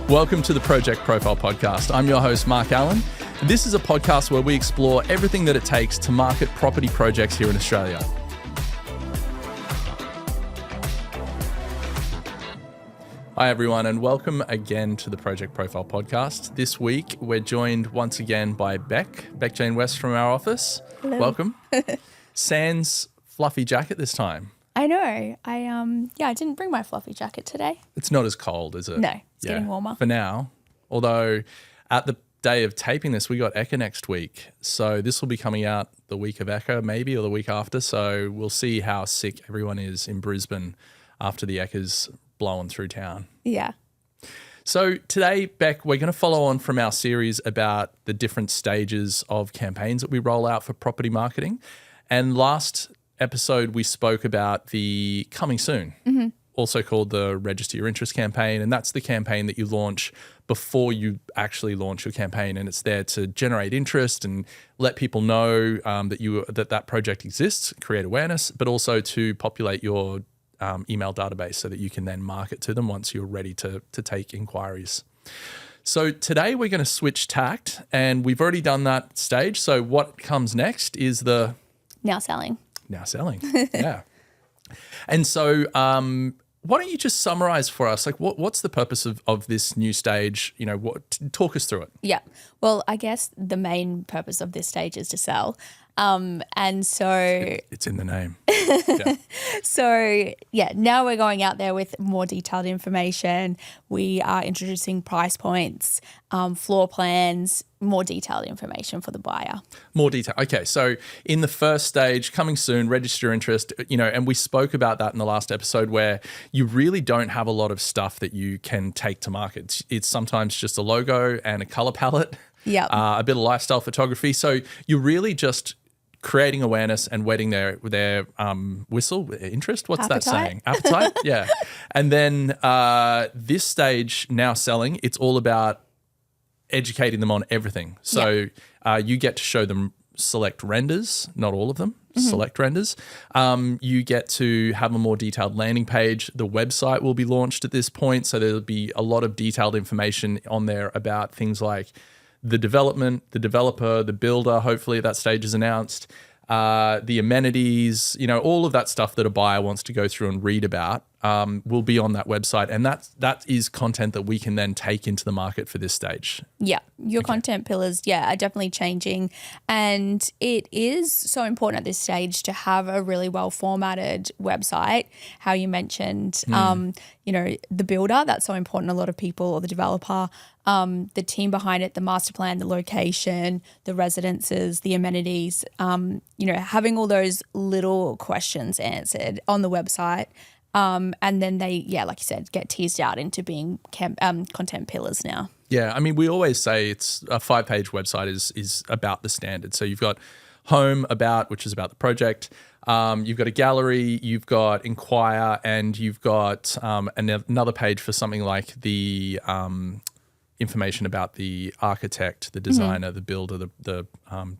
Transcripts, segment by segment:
Welcome to the Project Profile Podcast. I'm your host, Mark Allen. This is a podcast where we explore everything that it takes to market property projects here in Australia. Hi, everyone, and welcome again to the Project Profile Podcast. This week, we're joined once again by Beck Jane West from our office. Hello. Welcome. Sans fluffy jacket this time. I know. I didn't bring my fluffy jacket today. It's not as cold, is it? No, it's getting warmer. For now. Although at the day of taping this, we got Ekka next week. So this will be coming out the week of Ekka maybe, or the week after. So we'll see how sick everyone is in Brisbane after the Ekka's blowing through town. Yeah. So today, Beck, we're going to follow on from our series about the different stages of campaigns that we roll out for property marketing. And last episode, we spoke about the coming soon, also called the Register Your Interest campaign. And that's the campaign that you launch before you actually launch your campaign. And it's there to generate interest and let people know that project exists, create awareness, but also to populate your email database so that you can then market to them once you're ready to take inquiries. So today we're going to switch tact, and we've already done that stage. So what comes next is the Now selling. Yeah. And so why don't you just summarize for us, like what's the purpose of this new stage? You know, talk us through it. Yeah. Well, I guess the main purpose of this stage is to sell. And so it's in the name. Yeah. Now we're going out there with more detailed information. We are introducing price points, floor plans, more detailed information for the buyer. More detail. Okay. So in the first stage, coming soon, register your interest, and we spoke about that in the last episode where you really don't have a lot of stuff that you can take to market. It's sometimes just a logo and a color palette. Yeah. A bit of lifestyle photography. So you're really just creating awareness and whetting their interest. What's that saying? Appetite? Yeah. And then this stage, now selling, it's all about educating them on everything. So you get to show them select renders, not all of them, select renders. You get to have a more detailed landing page. The website will be launched at this point. So there'll be a lot of detailed information on there about things like the development, the developer, the builder, hopefully at that stage is announced, the amenities, all of that stuff that a buyer wants to go through and read about will be on that website. And that is content that we can then take into the market for this stage. Yeah. Your content pillars, are definitely changing. And it is so important at this stage to have a really well formatted website. How you mentioned, the builder, that's so important. A lot of people, or the developer, the team behind it, the master plan, the location, the residences, the amenities, having all those little questions answered on the website. And then they, like you said, get teased out into being content pillars now. Yeah, I mean, we always say it's a 5-page website is about the standard. So you've got home, about, which is about the project. You've got a gallery, you've got inquire, and you've got another page for something like the information about the architect, the designer, the builder, the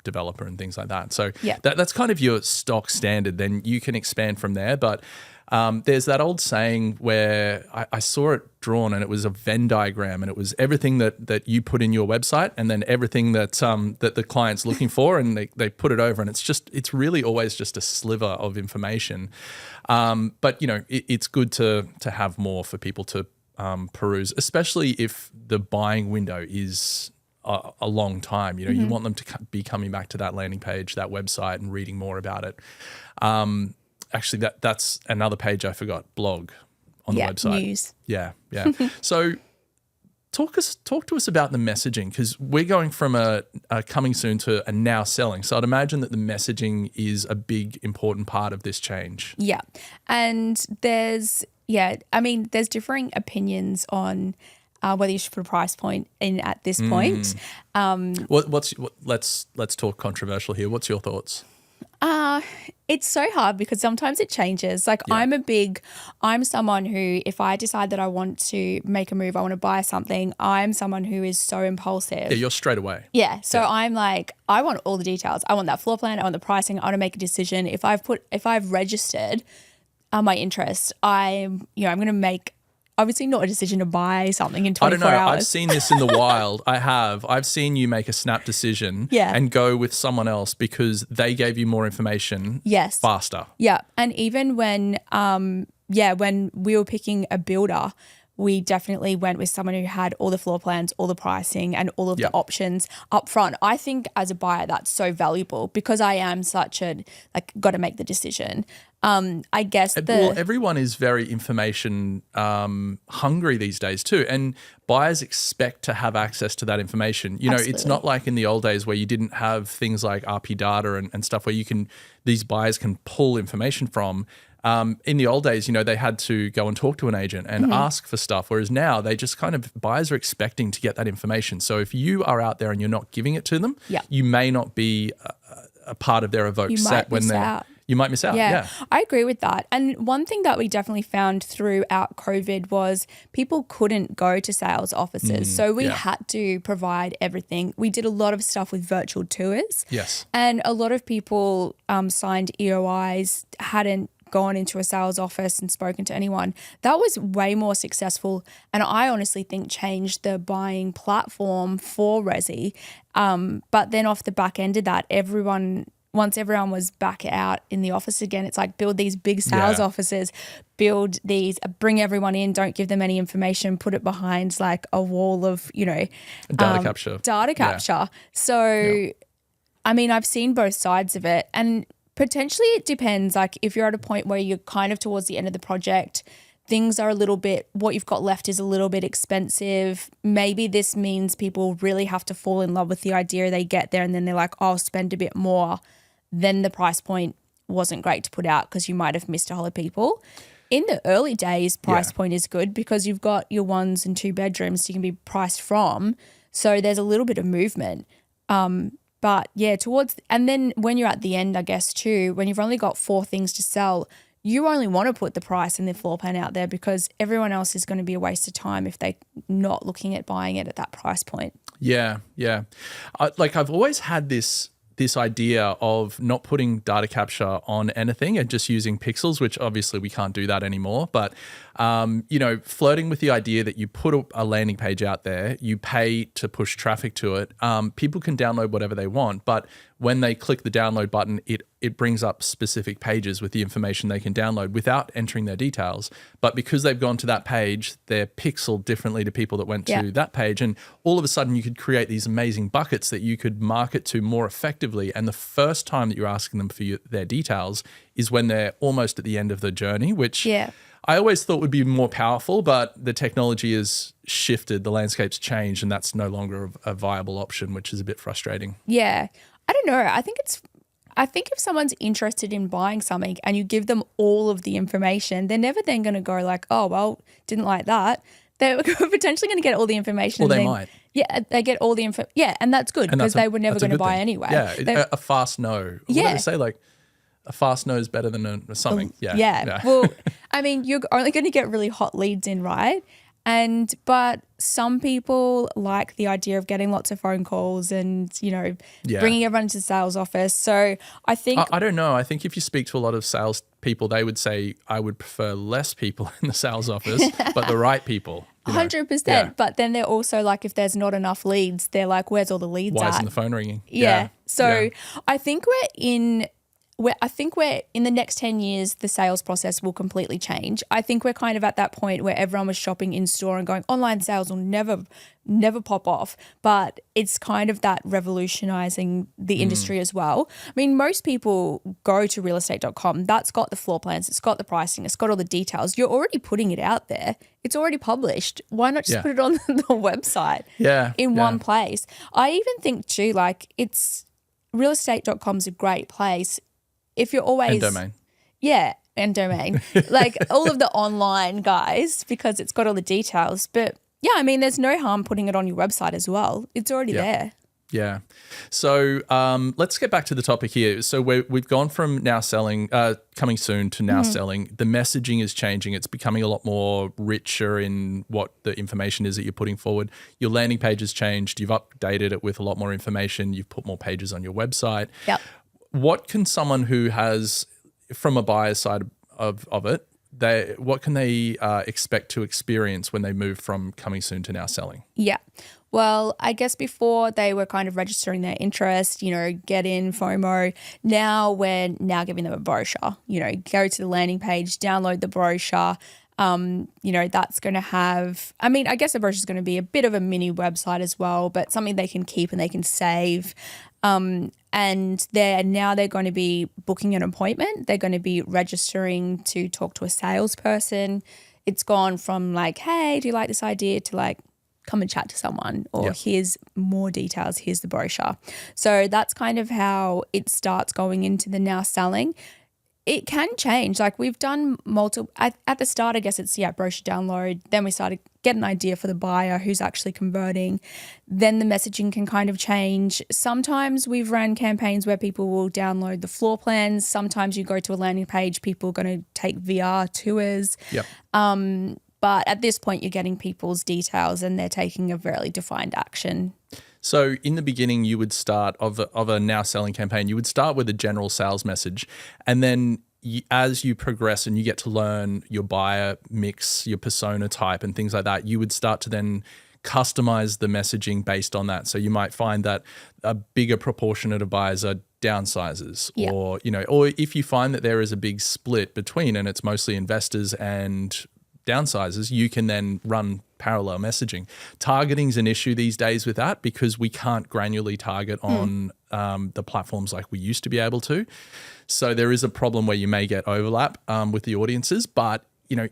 developer, and things like that. So that's kind of your stock standard. Then you can expand from there. But there's that old saying where I saw it drawn, and it was a Venn diagram, and it was everything that you put in your website, and then everything that the client's looking for, and they put it over, and it's really always just a sliver of information. But it's good to have more for people to peruse, especially if the buying window is a long time. You want them to be coming back to that landing page, that website, and reading more about it. Actually, that's another page I forgot, blog on the website. News. Yeah. So talk to us about the messaging, because we're going from a coming soon to a now selling. So I'd imagine that the messaging is a big, important part of this change. Yeah. And there's differing opinions on whether you should put a price point in at this point. Let's talk controversial here. What's your thoughts? It's so hard because sometimes it changes. Like I'm someone who, if I decide that I want to make a move, I want to buy something, I'm someone who is so impulsive. Yeah, you're straight away. Yeah. So I'm like, I want all the details. I want that floor plan. I want the pricing. I want to make a decision. If I've registered my interest, I'm going to make obviously not a decision to buy something in I don't 24 know. hours. I've seen this in the wild. I have. I've seen you make a snap decision and go with someone else because they gave you more information faster. Yeah. And even when, when we were picking a builder, we definitely went with someone who had all the floor plans, all the pricing, and all of the options up front. I think as a buyer, that's so valuable because I am such a, got to make the decision. I guess everyone is very information hungry these days too. And buyers expect to have access to that information. You know, it's not like in the old days where you didn't have things like RP data and stuff where these buyers can pull information from. In the old days, they had to go and talk to an agent and ask for stuff, whereas now they just buyers are expecting to get that information. So if you are out there and you're not giving it to them, you may not be a part of their evoked set when you might miss out. Yeah, I agree with that. And one thing that we definitely found throughout COVID was people couldn't go to sales offices. So we had to provide everything. We did a lot of stuff with virtual tours. Yes. And a lot of people signed EOIs, hadn't gone into a sales office and spoken to anyone. That was way more successful, and I honestly think changed the buying platform for Resi. But then off the back end of that, once everyone was back out in the office again, it's like build these big sales offices, build these, bring everyone in, don't give them any information, put it behind like a wall of, data capture. Yeah. So, I mean, I've seen both sides of it, and potentially it depends. Like if you're at a point where you're kind of towards the end of the project, things are what you've got left is a little bit expensive. Maybe this means people really have to fall in love with the idea. They get there and then they're like, oh, I'll spend a bit more. Then the price point wasn't great to put out because you might have missed a whole lot of people. In the early days, price point is good because you've got your 1s and 2 bedrooms you can be priced from. So there's a little bit of movement. But yeah, and then when you're at the end, I guess too, when you've only got 4 things to sell, you only want to put the price and the floor plan out there because everyone else is going to be a waste of time if they're not looking at buying it at that price point. Yeah. I've always had this idea of not putting data capture on anything and just using pixels, which obviously we can't do that anymore. But, flirting with the idea that you put a landing page out there, you pay to push traffic to it. People can download whatever they want, but when they click the download button, it brings up specific pages with the information they can download without entering their details. But because they've gone to that page, they're pixeled differently to people that went to that page. And all of a sudden you could create these amazing buckets that you could market to more effectively. And the first time that you're asking them for their details is when they're almost at the end of the journey, which I always thought would be more powerful, but the technology has shifted, the landscape's changed, and that's no longer a viable option, which is a bit frustrating. Yeah. I don't know. I think if someone's interested in buying something and you give them all of the information, they're never then going to go like, oh, well, didn't like that. They're potentially going to get all the information. Well, they might. Yeah, they get all the info. Yeah, and that's good because they were never going to buy anyway. Yeah, a fast no. What do they say? Like, a fast no is better than something. Yeah. Well, I mean, you're only going to get really hot leads in, right? But some people like the idea of getting lots of phone calls and, bringing everyone to the sales office. So I think... I don't know. I think if you speak to a lot of sales people, they would say, I would prefer less people in the sales office, but the right people. 100%. Yeah. But then they're also like, if there's not enough leads, they're like, where's all the leads Why at? Why isn't the phone ringing? Yeah. So I think we're in the next 10 years, the sales process will completely change. I think we're kind of at that point where everyone was shopping in store and going, online sales will never pop off. But it's kind of that revolutionizing the industry as well. I mean, most people go to realestate.com. That's got the floor plans. It's got the pricing. It's got all the details. You're already putting it out there. It's already published. Why not just put it on the website in one place? I even think too, like realestate.com is a great place. If you're always... And domain. Yeah, and domain. Like all of the online guys because it's got all the details. But yeah, I mean, there's no harm putting it on your website as well. It's already there. Yeah. So let's get back to the topic here. So we've gone from now selling, coming soon to now selling. The messaging is changing. It's becoming a lot more richer in what the information is that you're putting forward. Your landing page has changed. You've updated it with a lot more information. You've put more pages on your website. Yep. What can someone who has, from a buyer's side of it, what can they expect to experience when they move from coming soon to now selling? Yeah. Well, I guess before they were kind of registering their interest, get in FOMO. Now we're giving them a brochure, go to the landing page, download the brochure. That's going to have, I guess the brochure is going to be a bit of a mini website as well, but something they can keep and they can save. And they're going to be booking an appointment. They're going to be registering to talk to a salesperson. It's gone from like, hey, do you like this idea, to like, come and chat to someone, or here's more details, here's the brochure. So that's kind of how it starts going into the now selling. It can change. Like we've done multiple, at the start, I guess it's, brochure download. Then we started get an idea for the buyer who's actually converting. Then the messaging can kind of change. Sometimes we've ran campaigns where people will download the floor plans. Sometimes you go to a landing page, people are going to take VR tours. Yep. But at this point, you're getting people's details and they're taking a very defined action. So in the beginning, you would start of a now selling campaign, you would start with a general sales message. And then as you progress and you get to learn your buyer mix, your persona type and things like that, you would start to then customize the messaging based on that. So you might find that a bigger proportionate of buyers are downsizers, or, or if you find that there is a big split between and it's mostly investors and downsizers, you can then run parallel messaging. Targeting's an issue these days with that because we can't granularly target on the platforms like we used to be able to. So there is a problem where you may get overlap with the audiences, but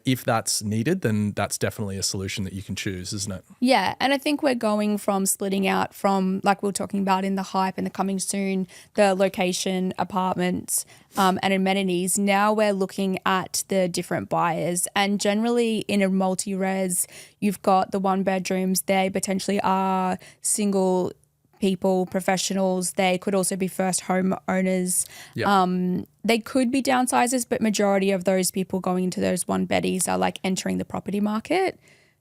if that's needed, then that's definitely a solution that you can choose, isn't it? Yeah, and I think we're going from splitting out from, like we were talking about in the hype and the coming soon, the location, apartments, and amenities. Now we're looking at the different buyers, and generally in a multi-res, you've got the one bedrooms. They potentially are single people, professionals. They could also be first home owners. Yep. They could be downsizers, but majority of those people going into those one beddies are like entering the property market.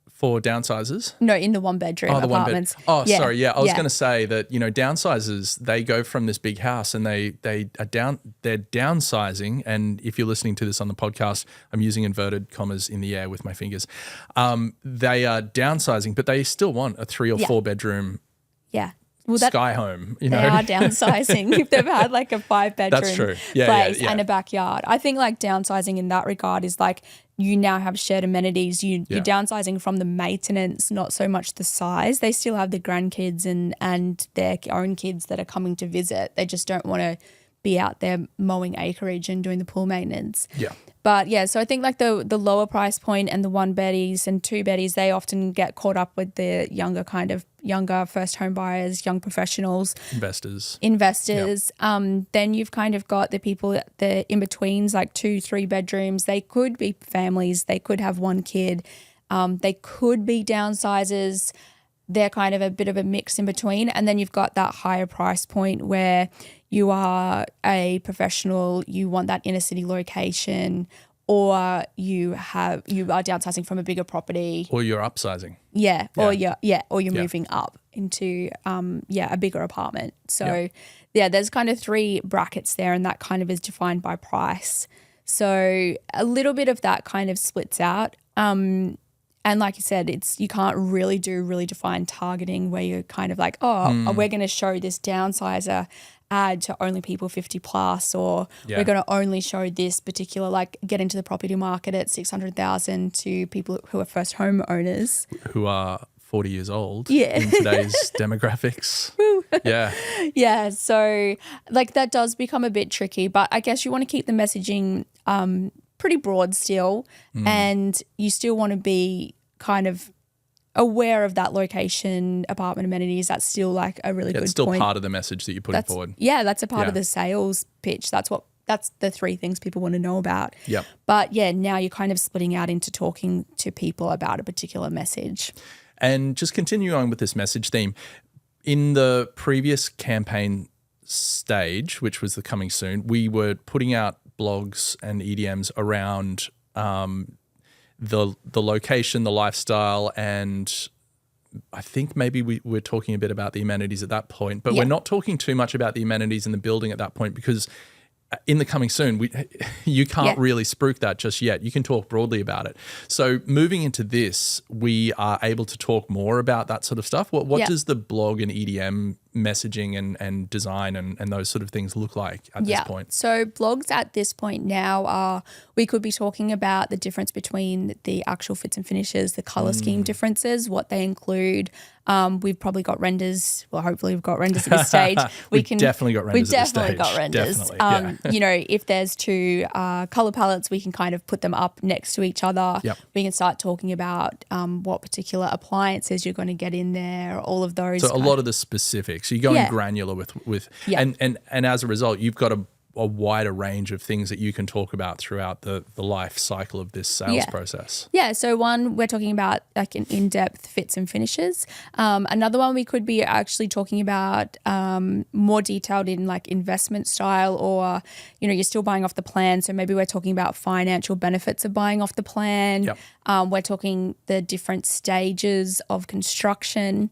For downsizers? No, in the one bedroom apartments. Sorry. Yeah, I was going to say that, downsizers, they go from this big house and they're downsizing. And if you're listening to this on the podcast, I'm using inverted commas in the air with my fingers. They are downsizing, but they still want a 3 or 4 bedroom sky home. They are downsizing if they've had like a 5-bedroom place and a backyard. I think like downsizing in that regard is like you now have shared amenities. You're downsizing from the maintenance, not so much the size. They still have the grandkids and their own kids that are coming to visit. They just don't want to be out there mowing acreage and doing the pool maintenance. Yeah. But so I think like the lower price point and the one beddies and two beddies, they often get caught up with the younger first home buyers, young professionals. Investors. Yep. Then you've kind of got the people, the in-betweens, like 2-3 bedrooms. They could be families. They could have one kid. They could be downsizers. They're kind of a bit of a mix in between. And then you've got that higher price point where you are a professional, you want that inner city location, or you are downsizing from a bigger property. Or you're upsizing. Or you're moving up into a bigger apartment. So there's kind of 3 brackets there, and that kind of is defined by price. So a little bit of that kind of splits out. And like you said, you can't really do really defined targeting where you're kind of like, we're going to show this downsizer ad to only people 50 plus, or we're going to only show this particular, like get into the property market at 600,000 to people who are first home owners. Who are 40 years old in today's demographics. Yeah. So like that does become a bit tricky, but I guess you want to keep the messaging pretty broad still, and you still want to be kind of aware of that location, apartment amenities. That's still like a really good point. It's still part of the message that you're putting forward. Yeah, that's a part of the sales pitch. That's the 3 things people want to know about. Yep. But now you're kind of splitting out into talking to people about a particular message. And just continue on with this message theme. In the previous campaign stage, which was the coming soon, we were putting out blogs and EDMs around the location, the lifestyle, and I think maybe we're talking a bit about the amenities at that point, but we're not talking too much about the amenities in the building at that point because in the coming soon, you can't really spruik that just yet. You can talk broadly about it. So moving into this, we are able to talk more about that sort of stuff. What does the blog and EDM messaging and design and those sort of things look like at this point? So blogs at this point now we could be talking about the difference between the actual fits and finishes, the color scheme differences, what they include. We've probably got renders. Well, hopefully we've got renders at this stage. We've definitely got renders at this stage. We've definitely got renders. Definitely, you know, if there's two color palettes, we can kind of put them up next to each other. Yep. We can start talking about what particular appliances you're going to get in there, all of those. So a lot of the specifics. You're going granular with and as a result, you've got a wider range of things that you can talk about throughout the life cycle of this sales process. Yeah, so one, we're talking about like an in-depth fits and finishes. Another one we could be actually talking about more detailed in like investment style, or, you know, you're still buying off the plan. So maybe we're talking about financial benefits of buying off the plan. Yep. We're talking the different stages of construction.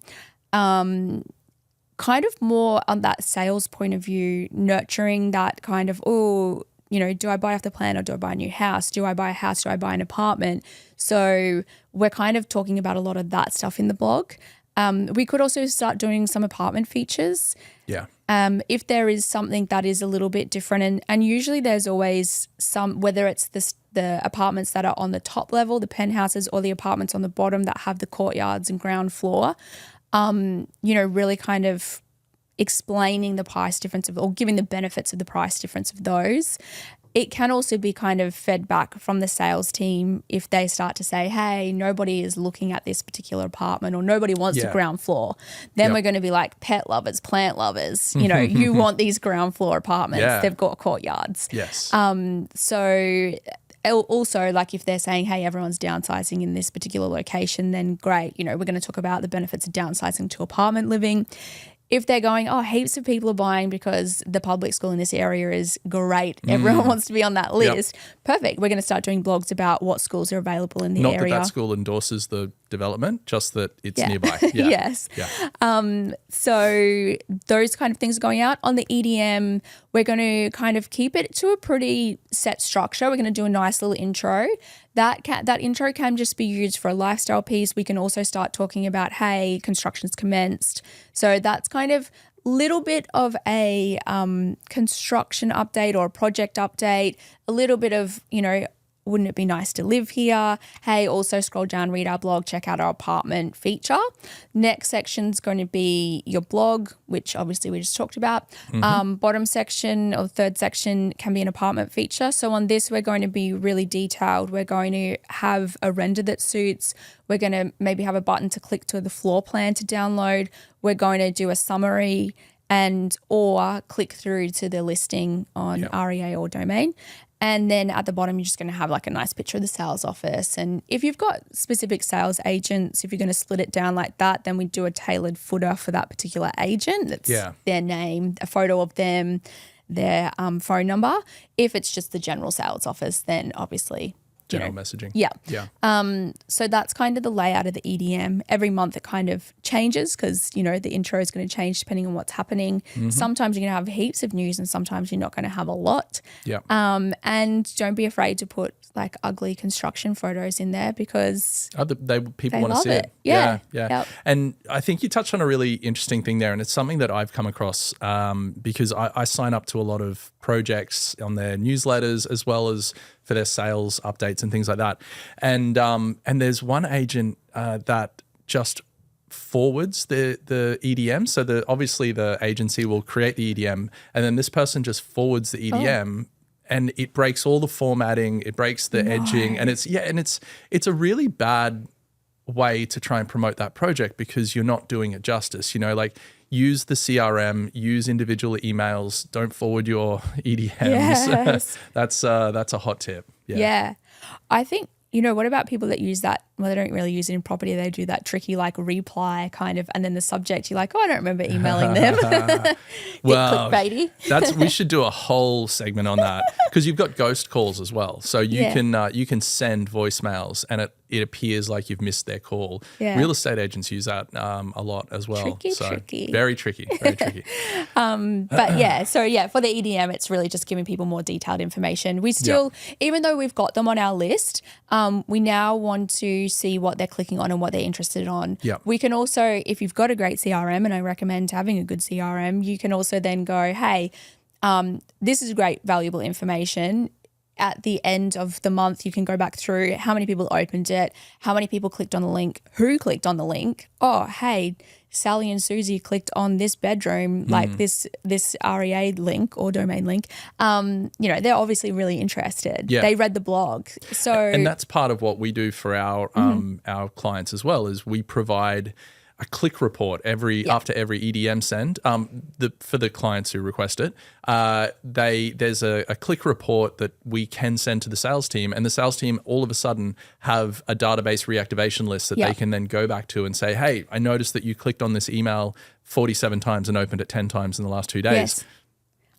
Kind of more on that sales point of view, nurturing that kind of, oh, you know, do I buy off the plan or do I buy a new house? Do I buy a house? Do I buy an apartment? So we're kind of talking about a lot of that stuff in the blog. We could also start doing some apartment features. Yeah. If there is something that is a little bit different, and usually there's always some, whether it's the apartments that are on the top level, the penthouses, or the apartments on the bottom that have the courtyards and ground floor, you know, really kind of explaining the price difference of, or giving the benefits of the price difference of those. It can also be kind of fed back from the sales team if they start to say, hey, nobody is looking at this particular apartment, or nobody wants the ground floor. Then we're going to be like, pet lovers, plant lovers, you know, you want these ground floor apartments. Yeah. They've got courtyards. Yes. So also, like if they're saying, hey, everyone's downsizing in this particular location, then great. You know, we're going to talk about the benefits of downsizing to apartment living. If they're going, oh, heaps of people are buying because the public school in this area is great, everyone wants to be on that list, perfect. We're going to start doing blogs about what schools are available in the area. Not that school endorses the development, just that it's nearby. Yeah. Yes. Yeah. So those kind of things are going out. On the EDM, we're going to kind of keep it to a pretty set structure. We're going to do a nice little intro. That intro can just be used for a lifestyle piece. We can also start talking about, hey, construction's commenced. So that's kind of little bit of a construction update or a project update, a little bit of, you know, wouldn't it be nice to live here? Hey, also scroll down, read our blog, check out our apartment feature. Next section's going to be your blog, which obviously we just talked about. Bottom section or third section can be an apartment feature. So on this, we're going to be really detailed. We're going to have a render that suits. We're going to maybe have a button to click to the floor plan to download. We're going to do a summary and or click through to the listing on REA or domain. And then at the bottom, you're just going to have like a nice picture of the sales office. And if you've got specific sales agents, if you're going to split it down like that, then we do a tailored footer for that particular agent. That's their name, a photo of them, their phone number. If it's just the general sales office, then obviously general messaging. Yeah. So that's kind of the layout of the EDM. Every month it kind of changes because, you know, the intro is going to change depending on what's happening. Sometimes you're going to have heaps of news and sometimes you're not going to have a lot. Yeah. And don't be afraid to put like ugly construction photos in there because people want to see it. Yeah. Yep. And I think you touched on a really interesting thing there, and it's something that I've come across because I sign up to a lot of projects on their newsletters as well as for their sales updates and things like that. And there's one agent that just forwards the EDM. So obviously the agency will create the EDM and then this person just forwards the EDM and it breaks all the formatting, it breaks the edging, and it's a really bad way to try and promote that project because you're not doing it justice. You know, like use the CRM, use individual emails, don't forward your EDMs. Yes. That's a hot tip. Yeah. I think, you know, what about people that use that? Well, they don't really use it in property. They do that tricky like reply kind of, and then the subject, you're like, oh, I don't remember emailing them. Well, clickbaity. We should do a whole segment on that because you've got ghost calls as well. So you can send voicemails and it appears like you've missed their call. Yeah. Real estate agents use that a lot as well. Tricky. Very tricky, very tricky. But yeah, so yeah, for the EDM, it's really just giving people more detailed information. We still, even though we've got them on our list, we now want to see what they're clicking on and what they're interested on. Yep. We can also, if you've got a great CRM, and I recommend having a good CRM, you can also then go, hey, this is great, valuable information. At the end of the month, you can go back through how many people opened it, how many people clicked on the link, who clicked on the link. Oh, hey, Sally and Susie clicked on this bedroom, like this REA link or domain link. They're obviously really interested. Yeah. They read the blog. And that's part of what we do for our clients as well, is we provide a click report after every EDM send. For the clients who request it, there's a click report that we can send to the sales team, and the sales team all of a sudden have a database reactivation list that they can then go back to and say, hey, I noticed that you clicked on this email 47 times and opened it 10 times in the last 2 days. Yes.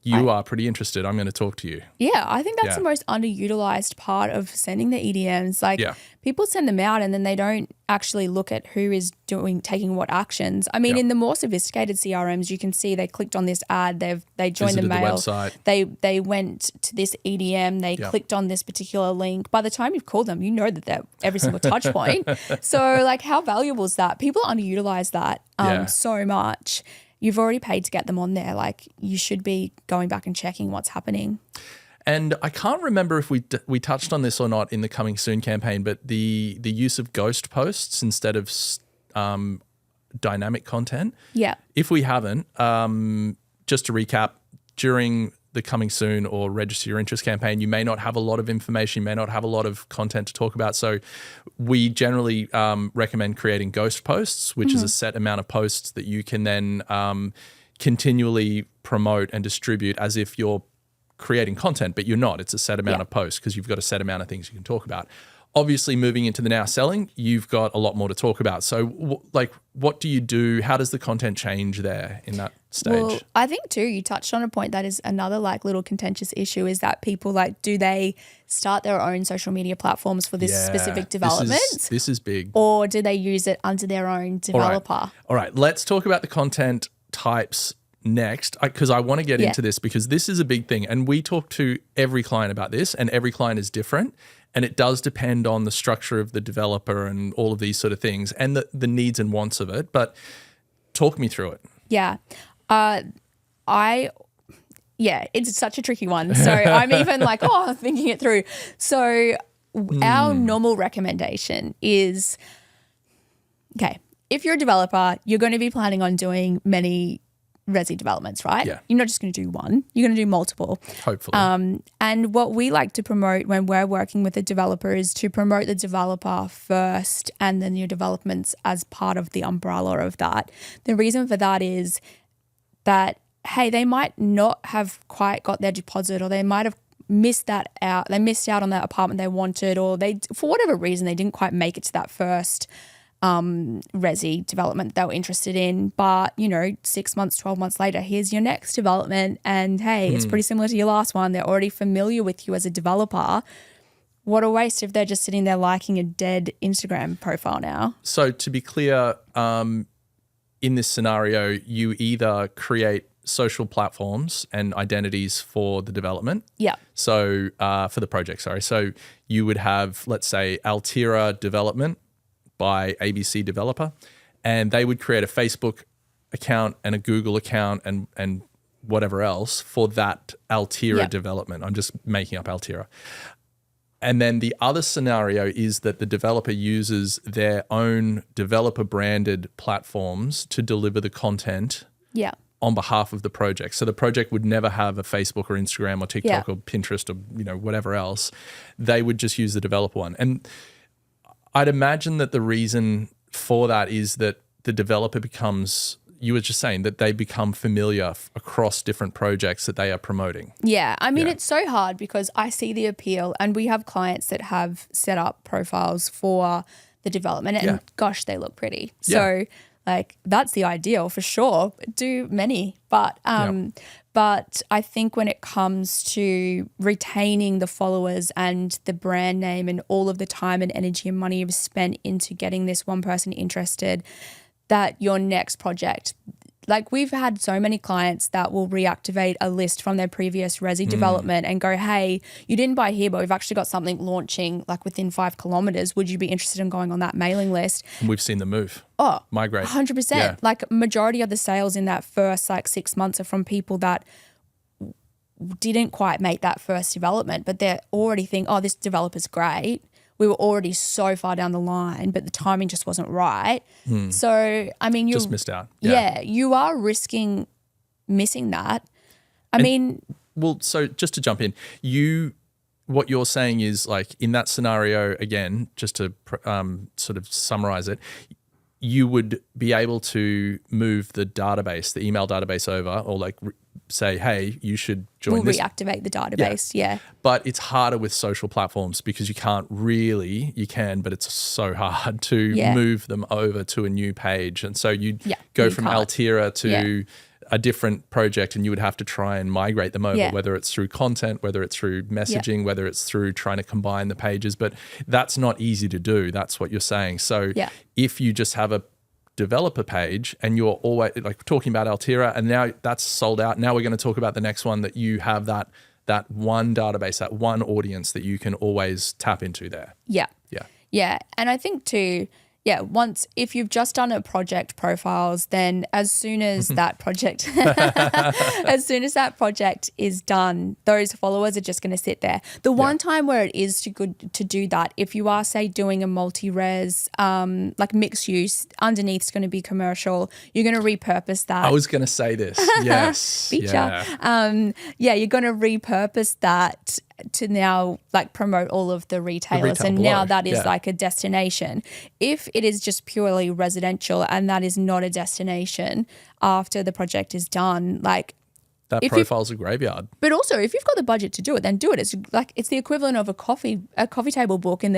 You are pretty interested. I'm going to talk to you. Yeah, I think that's the most underutilized part of sending the EDMs. Like people send them out and then they don't actually look at who is taking what actions. I mean, in the more sophisticated CRMs, you can see they clicked on this ad, they joined the mail, they went to this EDM, they clicked on this particular link. By the time you've called them, you know that they're every single touch point. So like how valuable is that? People underutilize that so much. You've already paid to get them on there. Like you should be going back and checking what's happening. And I can't remember if we touched on this or not in the Coming Soon campaign, but the use of ghost posts instead of dynamic content. Yeah. If we haven't, just to recap, during the Coming Soon or Register Your Interest campaign, you may not have a lot of information, you may not have a lot of content to talk about. So we generally recommend creating ghost posts, which is a set amount of posts that you can then continually promote and distribute as if you're creating content, but you're not. It's a set amount of posts because you've got a set amount of things you can talk about. Obviously, moving into the now selling, you've got a lot more to talk about. So what do you do? How does the content change there in that stage? Well, I think too, you touched on a point that is another like little contentious issue is that people like, do they start their own social media platforms for this specific development? This is big. Or do they use it under their own developer? All right. Let's talk about the content types next, because I want to get into this because this is a big thing. And we talk to every client about this, and every client is different. And it does depend on the structure of the developer and all of these sort of things and the needs and wants of it. But talk me through it. Yeah. It's such a tricky one. So I'm even like, thinking it through. So our normal recommendation is, okay, if you're a developer, you're going to be planning on doing many resi developments, right? Yeah. You're not just going to do one, you're going to do multiple. Hopefully. And what we like to promote when we're working with a developer is to promote the developer first and then your developments as part of the umbrella of that. The reason for that is that, hey, they might not have quite got their deposit, or they might have missed that out. They missed out on that apartment they wanted, or they, for whatever reason, they didn't quite make it to that first resi development they were interested in. But 6 months, 12 months later, here's your next development, and hey, it's pretty similar to your last one. They're already familiar with you as a developer. What a waste if they're just sitting there liking a dead Instagram profile now. So to be clear, in this scenario, you either create social platforms and identities for the development. Yeah. So for the project, sorry. So you would have, let's say, Altira development by ABC developer, and they would create a Facebook account and a Google account and whatever else for that Altira development. I'm just making up Altira. And then the other scenario is that the developer uses their own developer branded platforms to deliver the content on behalf of the project. So the project would never have a Facebook or Instagram or TikTok or Pinterest or whatever else. They would just use the developer one. And I'd imagine that the reason for that is that the developer becomes, you were just saying, that they become familiar across different projects that they are promoting. Yeah. I mean, it's so hard because I see the appeal, and we have clients that have set up profiles for the development, and gosh, they look pretty. So like that's the ideal for sure. Do many, but But I think when it comes to retaining the followers and the brand name and all of the time and energy and money you've spent into getting this one person interested, that your next project, like we've had so many clients that will reactivate a list from their previous resi development and go, hey, you didn't buy here, but we've actually got something launching like within 5 kilometers. Would you be interested in going on that mailing list? And we've seen the move. Oh, migrate. 100%. Yeah. Like majority of the sales in that first like 6 months are from people that didn't quite make that first development, but they're already think, oh, this developer's great. We were already so far down the line, but the timing just wasn't right. So, I mean, you just missed out. Yeah, you are risking missing that. Well, so just to jump in, what you're saying is like in that scenario, again, just to sort of summarize it, you would be able to move the database, the email database over, or like say, hey, you should join this. We'll reactivate the database, yeah. But it's harder with social platforms because you can, but it's so hard to move them over to a new page. And so you'd go from Altira to a different project and you would have to try and migrate them over, whether it's through content, whether it's through messaging, whether it's through trying to combine the pages. But that's not easy to do. That's what you're saying. So if you just have a developer page and you're always like talking about Altira and now that's sold out. Now we're going to talk about the next one that you have that one database, that one audience that you can always tap into there. Yeah. And I think too, once if you've just done a project profiles, then as soon as that project is done, those followers are just going to sit there. The one time where it is too good to do that, if you are say doing a multi-res, like mixed use, underneath is going to be commercial, you're going to repurpose that. I was going to say this. Yes. Feature. You're going to repurpose that to now like promote all of the retailers and below. Now that is like a destination. If it is just purely residential and that is not a destination after the project is done, like that profile's a graveyard. But also if you've got the budget to do it, then do it. It's like it's the equivalent of a coffee table book in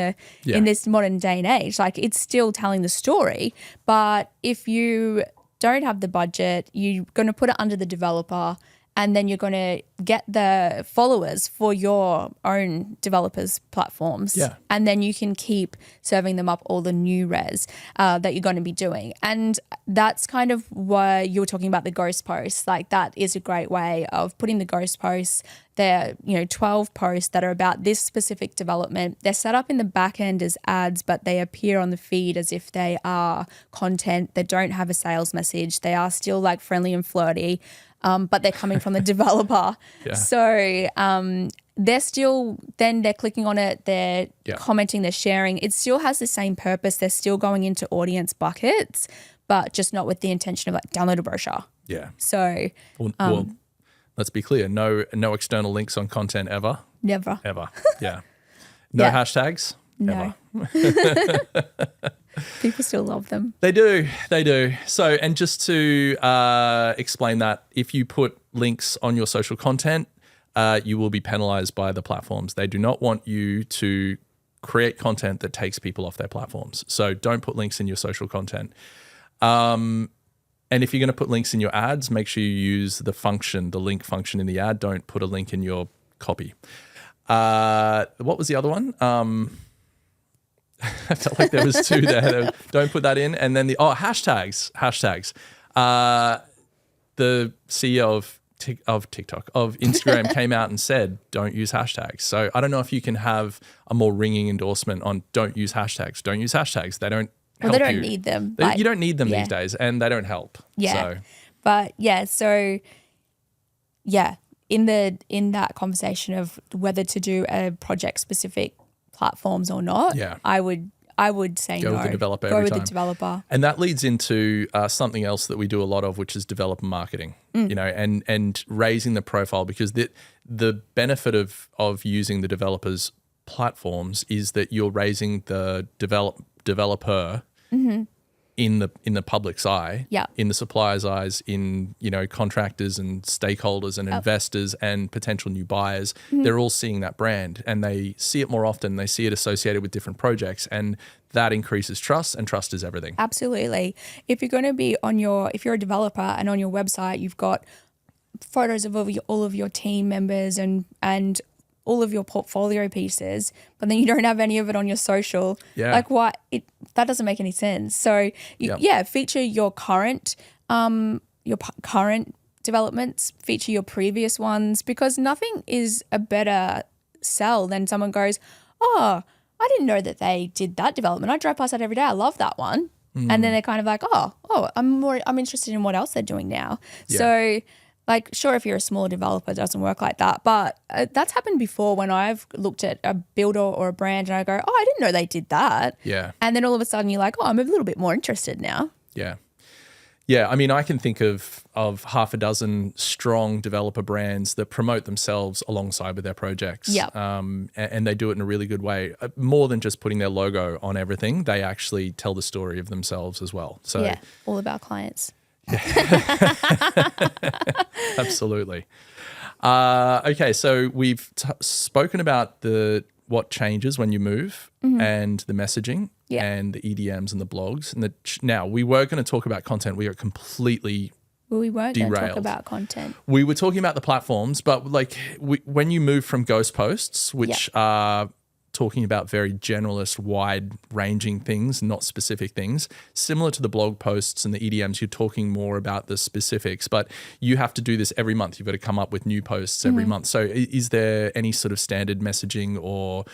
this modern day and age. Like it's still telling the story, but if you don't have the budget, you're going to put it under the developer and then you're going to get the followers for your own developers' platforms. Yeah. And then you can keep serving them up all the new res that you're going to be doing. And that's kind of where you were talking about the ghost posts. Like that is a great way of putting the ghost posts. They're 12 posts that are about this specific development. They're set up in the back end as ads, but they appear on the feed as if they are content. They don't have a sales message. They are still like friendly and flirty. But they're coming from the developer. So they're still, then they're clicking on it, they're commenting, they're sharing. It still has the same purpose. They're still going into audience buckets, but just not with the intention of like download a brochure. Yeah. So. Well, let's be clear. No external links on content ever. Never. Ever. Yeah. No hashtags. No. Ever. People still love them. They do. So, and just to explain that, if you put links on your social content, you will be penalized by the platforms. They do not want you to create content that takes people off their platforms. So don't put links in your social content. And if you're going to put links in your ads, make sure you use the link function in the ad. Don't put a link in your copy. What was the other one? I felt like there was two there. Don't put that in. And then hashtags. The CEO of TikTok, of Instagram came out and said, don't use hashtags. So I don't know if you can have a more ringing endorsement on don't use hashtags. Don't use hashtags. They don't help they don't you. need them. You don't need them these days and they don't help. Yeah. So. But in that conversation of whether to do a project specific platforms or not, I would say go no. with the developer Go every with time. the developer. And that leads into something else that we do a lot of, which is developer marketing, and raising the profile, because the benefit of using the developers' platforms is that you're raising the developer in the public's eye, in the supplier's eyes, in contractors and stakeholders and investors and potential new buyers. They're all seeing that brand and they see it more often. They see it associated with different projects, and that increases trust, and trust is everything. Absolutely. If you're going to be if you're a developer and on your website you've got photos of all of your team members and all of your portfolio pieces, but then you don't have any of it on your social. Yeah. Like what? That doesn't make any sense. So feature your current current developments, feature your previous ones, because nothing is a better sell than someone goes, oh, I didn't know that they did that development. I drive past that every day. I love that one. And then they're kind of like, I'm interested in what else they're doing now. Yeah. So like, sure, if you're a small developer, it doesn't work like that. But that's happened before when I've looked at a builder or a brand and I go, oh, I didn't know they did that. Yeah. And then all of a sudden you're like, oh, I'm a little bit more interested now. Yeah. Yeah, I mean, I can think of half a dozen strong developer brands that promote themselves alongside with their projects. Yep. And they do it in a really good way. More than just putting their logo on everything, they actually tell the story of themselves as well. So yeah, all of our clients. Absolutely. Okay, so we've spoken about what changes when you move and the messaging and the EDMs and the blogs. And now we were going to talk about content. We are completely we weren't going to talk derailed. about content. We were talking about the platforms, but like when you move from ghost posts, which are talking about very generalist, wide-ranging things, not specific things, similar to the blog posts and the EDMs, you're talking more about the specifics, but you have to do this every month. You've got to come up with new posts every month. So is there any sort of standard messaging or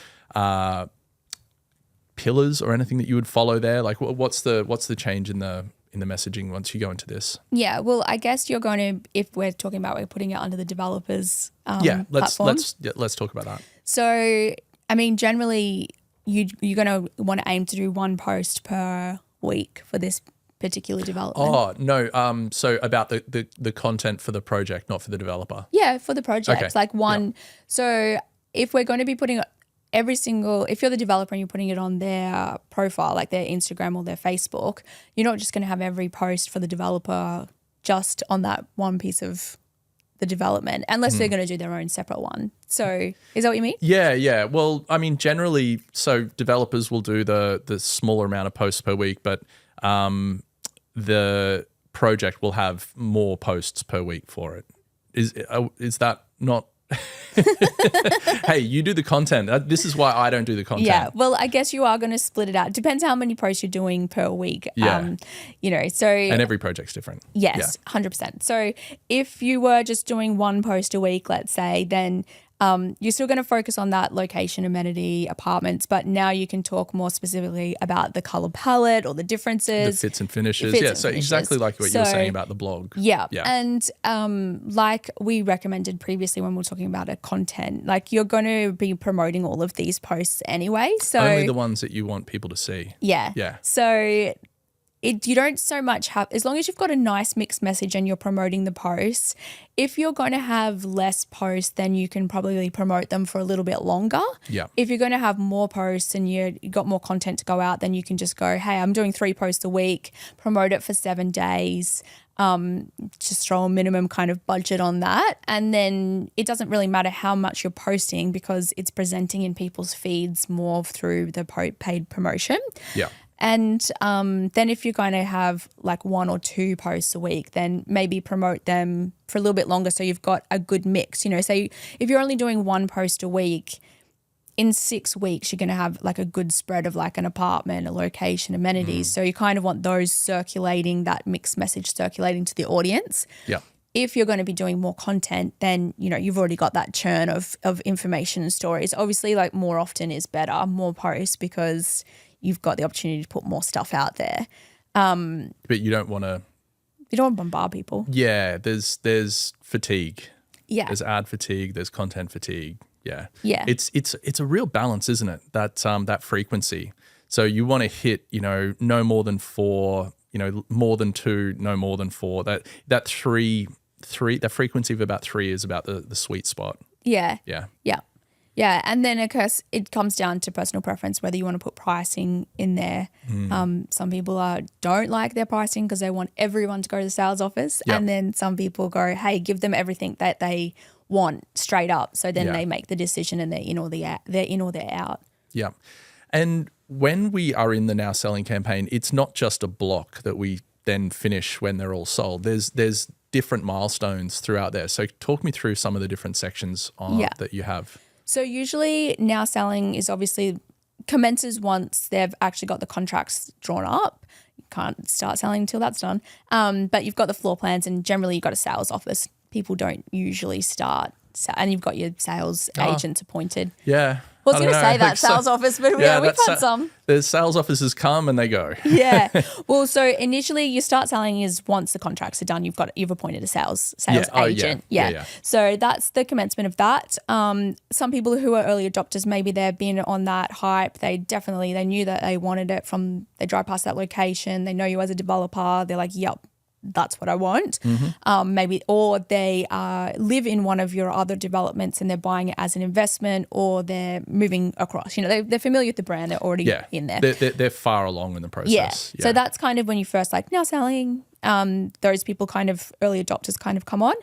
pillars or anything that you would follow there? Like what's the change in the messaging once you go into this? Yeah, well, I guess you're going to, if we're talking about, we're putting it under the developers let's platform. talk about that. So, I mean, generally, you're going to want to aim to do one post per week for this particular development. Oh, no. So about the content for the project, not for the developer. Yeah, for the project. Okay. Like one. Yep. So if we're going to be putting if you're the developer and you're putting it on their profile, like their Instagram or their Facebook, you're not just going to have every post for the developer just on that one piece of the development, unless they're going to do their own separate one. So is that what you mean? Yeah. Well, I mean, generally, so developers will do the smaller amount of posts per week, but the project will have more posts per week for it. Is that not? Hey, you do the content. This is why I don't do the content. Yeah, well, I guess you are going to split it out. Depends how many posts you're doing per week. Yeah. So and every project's different. Yes, 100%. So if you were just doing one post a week, let's say, then you're still going to focus on that location, amenity, apartments, but now you can talk more specifically about the color palette or the differences. The fits and finishes. So exactly like what you were saying about the blog. Yeah. And like we recommended previously when we were talking about a content, like you're going to be promoting all of these posts anyway. So only the ones that you want people to see. Yeah. Yeah. So you don't so much have, as long as you've got a nice mixed message and you're promoting the posts, if you're going to have less posts, then you can probably promote them for a little bit longer. Yeah. If you're going to have more posts and you've got more content to go out, then you can just go, hey, I'm doing 3 posts a week, promote it for 7 days, just throw a minimum kind of budget on that. And then it doesn't really matter how much you're posting because it's presenting in people's feeds more through the paid promotion. Yeah. And then if you're going to have like 1 or 2 posts a week, then maybe promote them for a little bit longer so you've got a good mix. So if you're only doing 1 post a week, in 6 weeks you're going to have like a good spread of like an apartment, a location, amenities. So you kind of want those circulating, that mixed message circulating to the audience. Yeah. If you're going to be doing more content, then, you've already got that churn of information and stories. Obviously, like more often is better, more posts, because you've got the opportunity to put more stuff out there. But you don't want to... You don't want to bombard people. Yeah, there's fatigue. Yeah. There's ad fatigue, there's content fatigue. Yeah. Yeah. It's a real balance, isn't it? That frequency. So you want to hit, no more than 4, more than 2, no more than 4. That 3, that frequency of about 3 is about the sweet spot. Yeah. Yeah. Yeah. Yeah, and then of course it comes down to personal preference whether you want to put pricing in there. Some people don't like their pricing because they want everyone to go to the sales office, and then some people go, hey, give them everything that they want straight up. So then they make the decision and they're in or they're out. Yeah, and when we are in the Now Selling campaign, it's not just a block that we then finish when they're all sold. There's different milestones throughout there. So talk me through some of the different sections that you have. So usually now selling is obviously commences once they've actually got the contracts drawn up. You can't start selling until that's done. But you've got the floor plans and generally you've got a sales office. People don't usually start. And you've got your sales agents appointed. Yeah. I was going to say that sales office, but we've had some. The sales officers come and they go. Yeah. Well, so initially you start selling is once the contracts are done, you've appointed a sales agent. Yeah. So that's the commencement of that. Some people who are early adopters, maybe they've been on that hype. They knew that they wanted it they drive past that location. They know you as a developer. They're like, yep, that's what I want. Maybe, or they live in one of your other developments and they're buying it as an investment, or they're moving across. They're familiar with the brand. They're already in there. They're far along in the process. Yeah. So that's kind of when you first now selling. Those people early adopters kind of come on.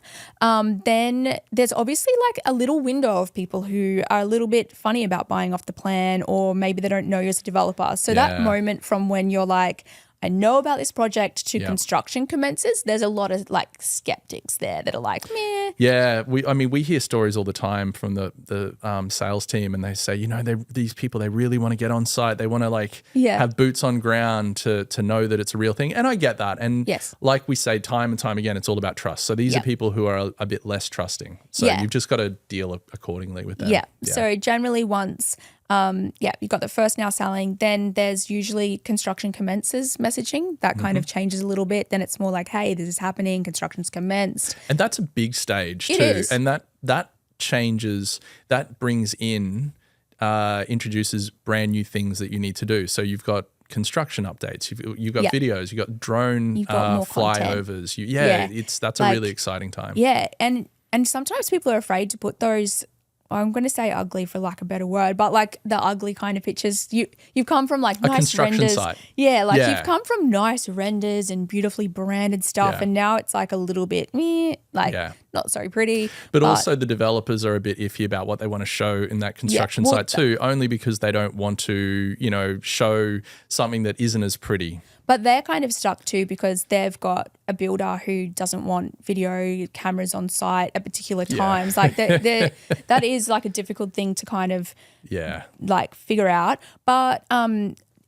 Then there's obviously a little window of people who are a little bit funny about buying off the plan, or maybe they don't know you as a developer. So that moment from when you're like, I know about this project to construction commences, there's a lot of skeptics there that are like, meh. Yeah, we hear stories all the time from the sales team, and they say, these people, they really want to get on site. They want to have boots on ground to know that it's a real thing. And I get that. And like we say time and time again, it's all about trust. So these are people who are a bit less trusting. So you've just got to deal accordingly with them. Yeah. So generally once you've got the first now selling, then there's usually construction commences messaging. That kind of changes a little bit. Then it's more like, hey, this is happening, construction's commenced. And that's a big stage too. It is. And that changes, that brings in, introduces brand new things that you need to do. So you've got construction updates, you've got videos, you've got drone flyovers. That's a really exciting time. Yeah. And sometimes people are afraid to put those, I'm going to say ugly for lack of a better word, but the ugly kind of pictures. You've come from nice construction renders. Site. Yeah, you've come from nice renders and beautifully branded stuff, and now it's a little bit not so pretty. But also the developers are a bit iffy about what they want to show in that construction site too, only because they don't want to, show something that isn't as pretty. But they're kind of stuck too because they've got a builder who doesn't want video cameras on site at particular times. That is a difficult thing to kind of figure out. But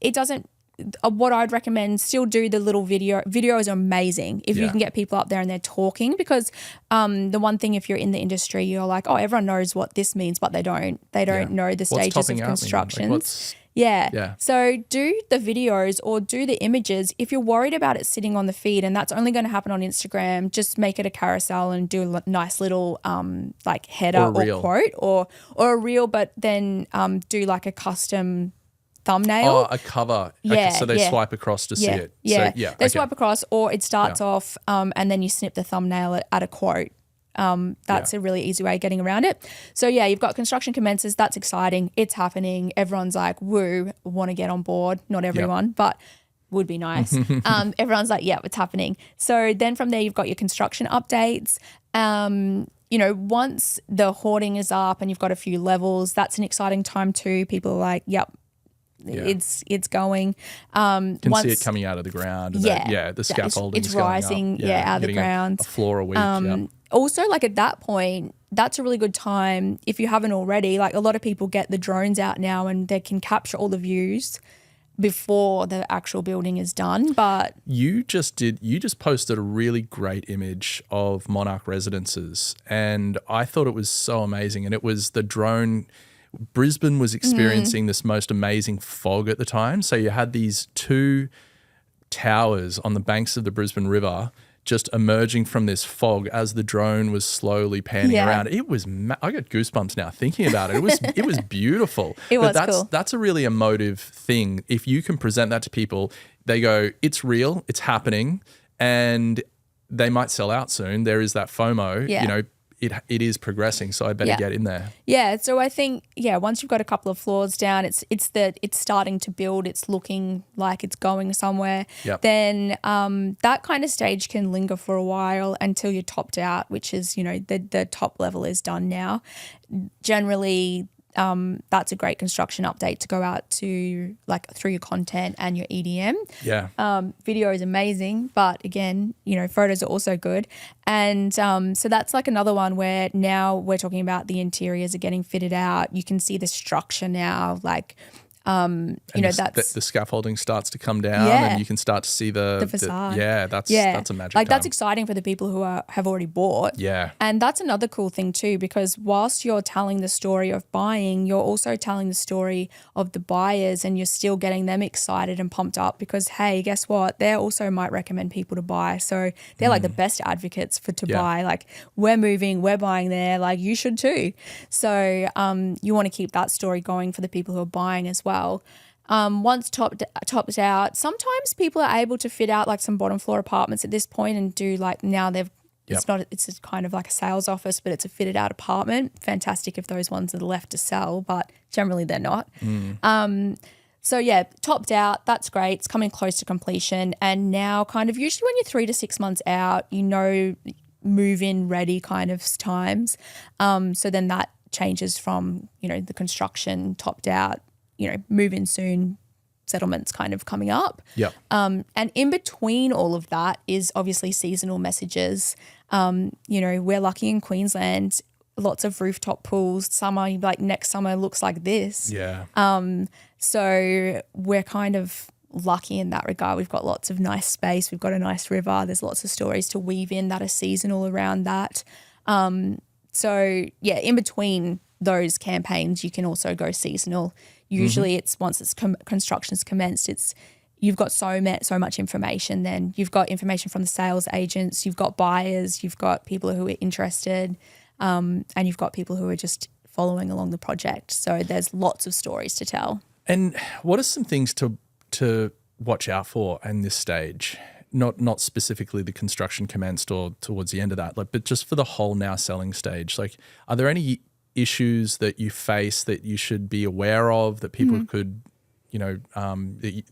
it doesn't. What I'd recommend, still do the little video. Video is amazing if you can get people up there and they're talking, because the one thing, if you're in the industry, you're like, oh, everyone knows what this means, but they don't. They don't know the stages of construction. So do the videos or do the images. If you're worried about it sitting on the feed and that's only going to happen on Instagram, just make it a carousel and do a nice little header or quote or a reel, but then do a custom thumbnail. Oh, a cover. Okay, so they swipe across to see it. Yeah. So, they swipe across, or it starts off and then you snip the thumbnail at a quote. That's a really easy way of getting around it. So you've got construction commences. That's exciting. It's happening. Everyone's like, woo, want to get on board. Not everyone, but would be nice. Everyone's like, yeah, it's happening. So then from there, you've got your construction updates. Once the hoarding is up and you've got a few levels, that's an exciting time too. People are like, yep. It's going. Can see it coming out of the ground. And the scaffolding it's rising. Out of the ground. A floor a week. Also, at that point, that's a really good time if you haven't already. A lot of people get the drones out now and they can capture all the views before the actual building is done. But you just posted a really great image of Monarch Residences, and I thought it was so amazing. And it was the drone. Brisbane was experiencing this most amazing fog at the time. So you had these two towers on the banks of the Brisbane River just emerging from this fog as the drone was slowly panning around. It was I got goosebumps now thinking about it. It was beautiful. Cool. That's a really emotive thing. If you can present that to people, they go, it's real, it's happening, and they might sell out soon. There is that FOMO, It is progressing, so I better get in there. Yeah, so I think once you've got a couple of floors down, it's starting to build. It's looking like it's going somewhere. Yep. Then that kind of stage can linger for a while until you're topped out, which is the top level is done now. Generally, that's a great construction update to go out to, like, through your content and your EDM. Yeah. Video is amazing, but again, photos are also good. And so that's like another one where now we're talking about the interiors are getting fitted out. You can see the structure now, like, that's the scaffolding starts to come down, and you can start to see the facade. That's a magic like time. That's exciting for the people who have already bought. Yeah. And that's another cool thing too, because whilst you're telling the story of buying, you're also telling the story of the buyers, and you're still getting them excited and pumped up because, hey, guess what? They also might recommend people to buy. So they're like the best advocates to buy. Like, we're moving, we're buying there, like you should too. So you want to keep that story going for the people who are buying as well. Once topped out, sometimes people are able to fit out like some bottom floor apartments at this point and do like, now it's a kind of like a sales office, but it's a fitted out apartment. Fantastic if those ones are left to sell, but generally they're not. So yeah, topped out, that's great. It's coming close to completion. And now kind of usually when you're 3 to 6 months out, move in ready kind of times. So then that changes from, the construction topped out, move in soon, settlements kind of coming up. Yeah. And in between all of that is obviously seasonal messages. We're lucky in Queensland, lots of rooftop pools. Summer, like next summer looks like this. Yeah. So we're kind of lucky in that regard. We've got lots of nice space. We've got a nice river. There's lots of stories to weave in that are seasonal around that. So yeah, in between those campaigns, you can also go seasonal. Usually it's once construction's commenced, you've got so much information. Then you've got information from the sales agents, you've got buyers, you've got people who are interested, and you've got people who are just following along the project. So there's lots of stories to tell. And what are some things to watch out for in this stage? Not specifically the construction commenced or towards the end of that, but just for the whole now selling stage. Like, are there any issues that you face that you should be aware of that people could,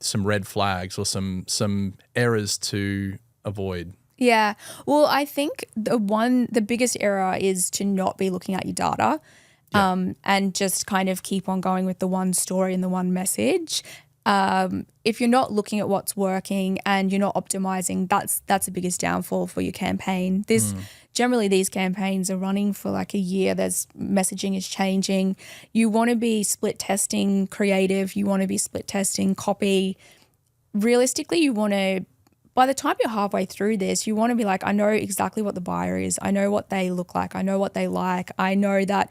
some red flags or some errors to avoid? Yeah. Well, I think the biggest error is to not be looking at your data, and just kind of keep on going with the one story and the one message. If you're not looking at what's working and you're not optimizing, that's the biggest downfall for your campaign. Generally these campaigns are running for like a year. There's messaging is changing. You want to be split testing creative. You want to be split testing copy. Realistically, you want to, by the time you're halfway through this, you want to be like, I know exactly what the buyer is. I know what they look like. I know what they like. I know that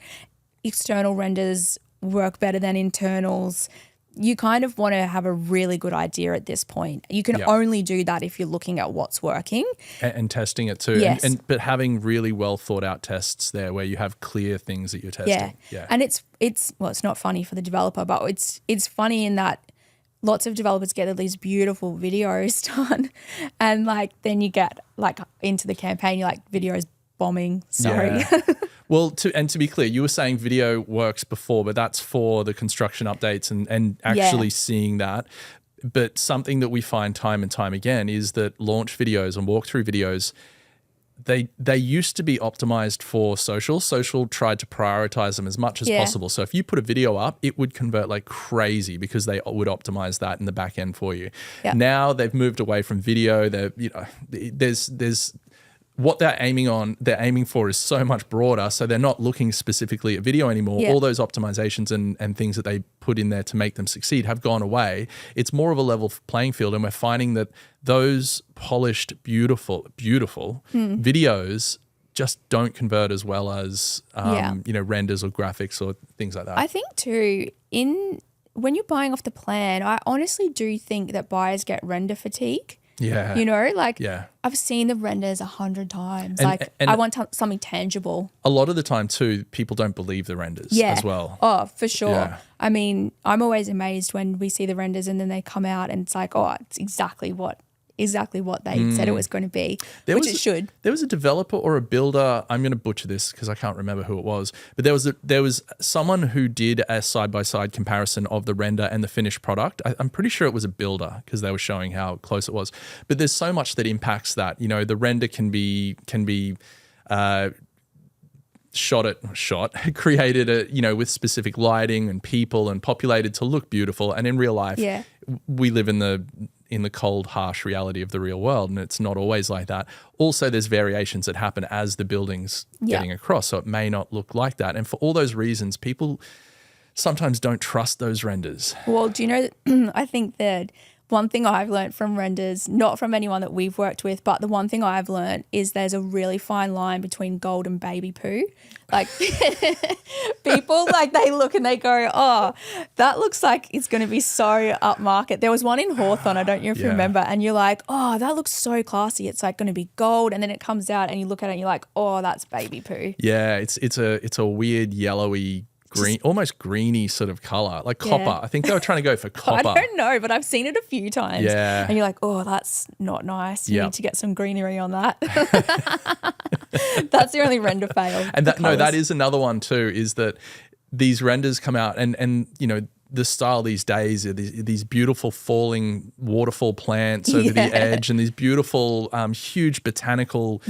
external renders work better than internals. You kind of want to have a really good idea at this point. You can only do that if you're looking at what's working. And testing it too. Yes. But having really well thought out tests there where you have clear things that you're testing. Yeah. And it's not funny for the developer, but it's funny in that lots of developers get these beautiful videos done, and like then you get like into the campaign, you're like, videos bombing. Sorry. Yeah. Well, to be clear, you were saying video works before, but that's for the construction updates and actually seeing that. But something that we find time and time again is that launch videos and walkthrough videos, they used to be optimized for social. Social tried to prioritize them as much as possible. So if you put a video up, it would convert like crazy because they would optimize that in the back end for you. Yep. Now they've moved away from video. There's what they're aiming for is so much broader. So they're not looking specifically at video anymore. Yeah. All those optimizations and things that they put in there to make them succeed have gone away. It's more of a level playing field. And we're finding that those polished, beautiful videos just don't convert as well as, renders or graphics or things like that. I think too, when you're buying off the plan, I honestly do think that buyers get render fatigue. Yeah. I've seen the renders 100 times. And I want something tangible. A lot of the time too, people don't believe the renders as well. Oh, for sure. Yeah. I mean, I'm always amazed when we see the renders and then they come out and it's like, oh, it's exactly what they said it was going to be, which it should. There was a developer or a builder, I'm going to butcher this because I can't remember who it was, but there was someone who did a side-by-side comparison of the render and the finished product. I'm pretty sure it was a builder because they were showing how close it was. But there's so much that impacts that. The render can be created with specific lighting and people and populated to look beautiful. And in real life, we live in the cold, harsh reality of the real world, and it's not always like that. Also, there's variations that happen as the building's getting across, so it may not look like that. And for all those reasons, people sometimes don't trust those renders. Well, do you know, I think that one thing I've learned from renders, not from anyone that we've worked with, but the one thing I've learned is there's a really fine line between gold and baby poo. Like people, like they look and they go, oh, that looks like it's going to be so upmarket. There was one in Hawthorne, I don't know if you remember, and you're like, oh, that looks so classy. It's like going to be gold. And then it comes out and you look at it and you're like, oh, that's baby poo. Yeah, it's a weird yellowy, green, almost greeny sort of color, like copper. I think they were trying to go for copper. I don't know, but I've seen it a few times. Yeah. And you're like, oh, that's not nice. You need to get some greenery on that. That's the only render fail. And that is another one too, is that these renders come out and the style these days are these beautiful falling waterfall plants over the edge and these beautiful, huge botanical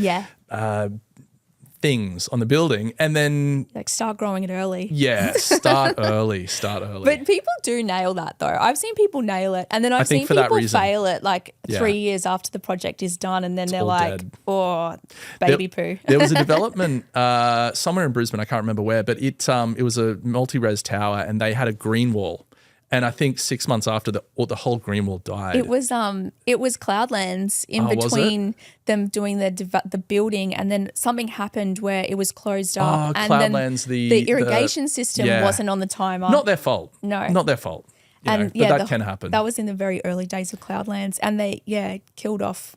things on the building, and then like start growing it early. Yeah, start early. But people do nail that though. I've seen people nail it, and then I've seen people fail it like 3 years after the project is done, and then they're like, dead. Oh, baby poo. There was a development somewhere in Brisbane, I can't remember where, but it was a multi-res tower, and they had a green wall. And I think 6 months after the whole green wall died. It was Cloudlands in between them doing the building, and then something happened where it was closed up. Oh, and Cloudlands, then the irrigation system wasn't on the timer. Not their fault. No, not their fault. But that can happen. That was in the very early days of Cloudlands, and they killed off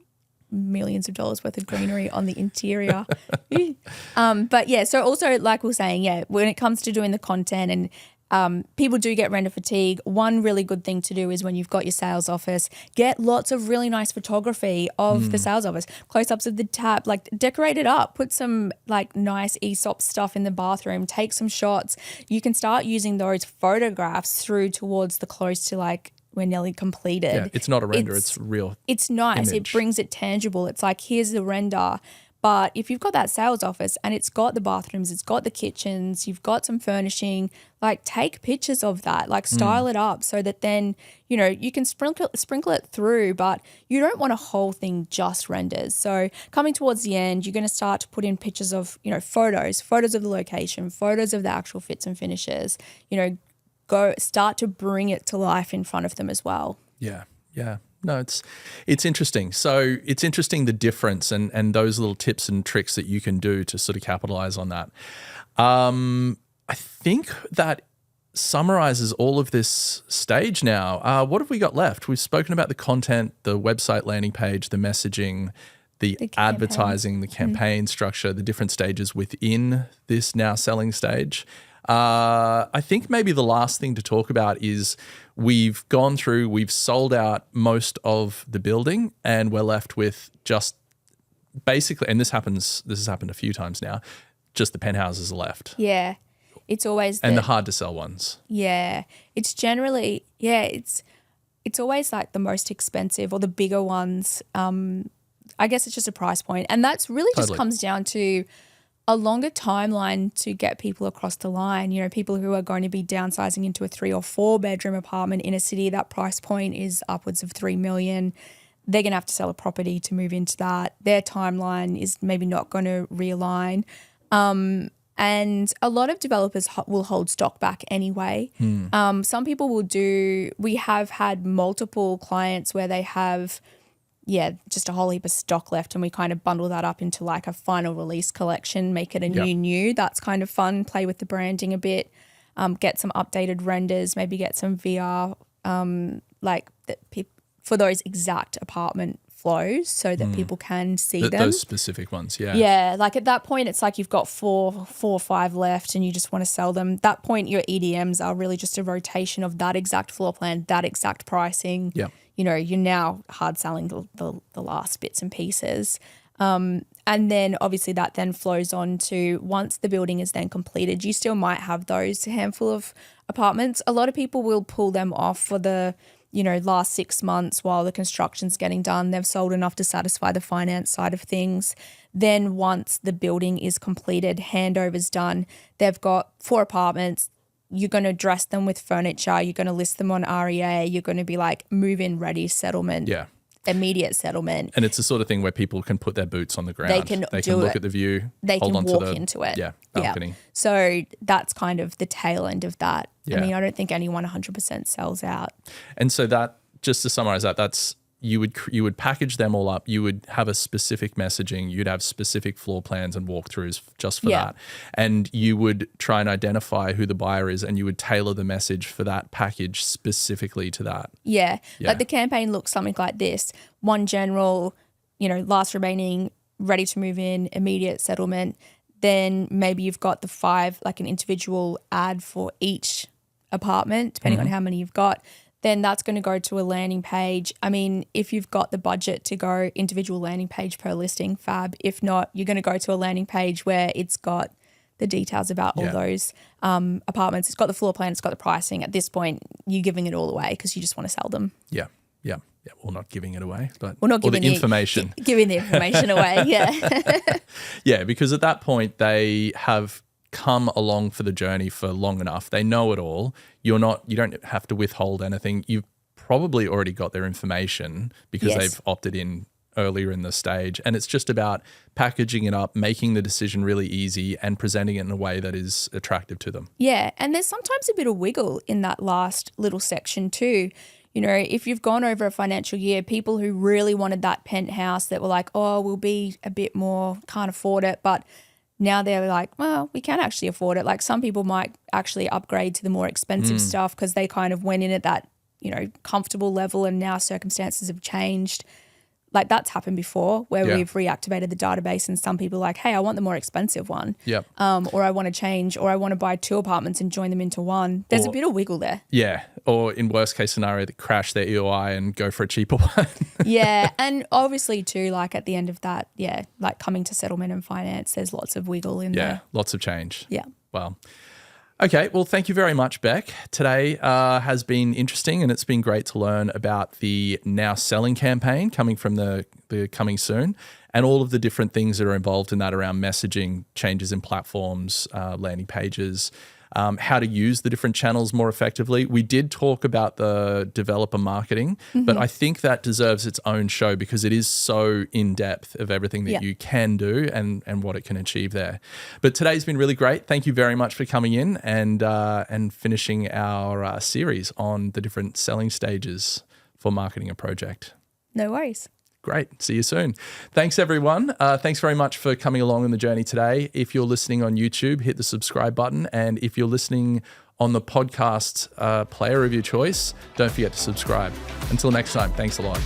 millions of dollars worth of greenery on the interior. But yeah, so also like we're saying, when it comes to doing the content and people do get render fatigue. One really good thing to do is when you've got your sales office, get lots of really nice photography of the sales office, close-ups of the tap, like decorate it up, put some like nice Aesop stuff in the bathroom, take some shots. You can start using those photographs through towards the close to like we're nearly completed. Yeah, it's not a render, it's real. It's nice. Image. It brings it tangible. It's like, here's the render. But if you've got that sales office and it's got the bathrooms, it's got the kitchens, you've got some furnishing, like take pictures of that, like style it up so that then, you can sprinkle it through, but you don't want a whole thing just renders. So coming towards the end, you're going to start to put in pictures of, photos of the location, photos of the actual fits and finishes, go start to bring it to life in front of them as well. Yeah. Yeah. No, it's interesting. So it's interesting the difference and those little tips and tricks that you can do to sort of capitalize on that. I think that summarizes all of this stage now. What have we got left? We've spoken about the content, the website landing page, the messaging, the advertising, the campaign structure, the different stages within this now selling stage. I think maybe the last thing to talk about is we've sold out most of the building and we're left with just basically, and this has happened a few times now, just the penthouses are left. Yeah. It's always the hard to sell ones. Yeah. It's generally, it's always like the most expensive or the bigger ones. I guess it's just a price point. And that's really just comes down to a longer timeline to get people across the line. People who are going to be downsizing into a 3 or 4 bedroom apartment in a city, that price point is upwards of $3 million. They're going to have to sell a property to move into that. Their timeline is maybe not going to realign. And a lot of developers will hold stock back anyway. Some people will we have had multiple clients where they have just a whole heap of stock left, and we kind of bundle that up into like a final release collection, make it a new. That's kind of fun, play with the branding a bit, get some updated renders, maybe get some VR for those exact apartment flows so that people can see them. Those specific ones, yeah. Yeah, like at that point it's like you've got four or five left and you just want to sell them. At that point your EDMs are really just a rotation of that exact floor plan, that exact pricing. Yeah. You're now hard selling the last bits and pieces. And then obviously that then flows on to once the building is then completed, you still might have those handful of apartments. A lot of people will pull them off for the last 6 months while the construction's getting done, they've sold enough to satisfy the finance side of things. Then once the building is completed, handover's done, they've got 4 apartments. You're going to dress them with furniture. You're going to list them on REA. You're going to be like move-in ready settlement. Yeah. Immediate settlement. And it's the sort of thing where people can put their boots on the ground. They can look at the view. They hold can on walk to the, into it. balcony. So that's kind of the tail end of that. Yeah. I mean, I don't think anyone 100% sells out. And so that, just to summarize that, that's you would package them all up. You would have a specific messaging. You'd have specific floor plans and walkthroughs just for that. And you would try and identify who the buyer is, and you would tailor the message for that package specifically to that. Yeah. Like the campaign looks something like this. One general, last remaining, ready to move in, immediate settlement. Then maybe you've got the 5, like an individual ad for each apartment, depending on how many you've got. Then that's going to go to a landing page. I mean, if you've got the budget to go individual landing page per listing, fab. If not, you're going to go to a landing page where it's got the details about all those apartments. It's got the floor plan, it's got the pricing. At this point, you're giving it all away because you just want to sell them. Yeah. Well, not giving it away, but not giving the information. Giving the information away, yeah. Yeah, because at that point, they have come along for the journey for long enough. They know it all. You don't have to withhold anything. You've probably already got their information because they've opted in earlier in the stage. And it's just about packaging it up, making the decision really easy and presenting it in a way that is attractive to them. Yeah. And there's sometimes a bit of wiggle in that last little section too. If you've gone over a financial year, people who really wanted that penthouse that were like, oh, we'll be a bit more, can't afford it. But now they're like, well, we can actually afford it. Like some people might actually upgrade to the more expensive stuff because they kind of went in at that, comfortable level and now circumstances have changed. Like that's happened before where we've reactivated the database and some people are like, hey, I want the more expensive one. Yep. Or I want to change or I want to buy 2 apartments and join them into one. There's a bit of wiggle there. Yeah. Or in worst case scenario, they crash their EOI and go for a cheaper one. Yeah. And obviously too, like at the end of that, like coming to settlement and finance, there's lots of wiggle in there. Yeah. Lots of change. Yeah. Well, okay. Well, thank you very much, Beck. Today has been interesting and it's been great to learn about the Now Selling campaign coming from the Coming Soon and all of the different things that are involved in that around messaging, changes in platforms, landing pages, how to use the different channels more effectively. We did talk about the developer marketing, but I think that deserves its own show because it is so in-depth of everything that you can do and what it can achieve there. But today's been really great. Thank you very much for coming in and finishing our series on the different selling stages for marketing a project. No worries. Great. See you soon. Thanks, everyone. Thanks very much for coming along on the journey today. If you're listening on YouTube, hit the subscribe button. And if you're listening on the podcast player of your choice, don't forget to subscribe. Until next time, thanks a lot.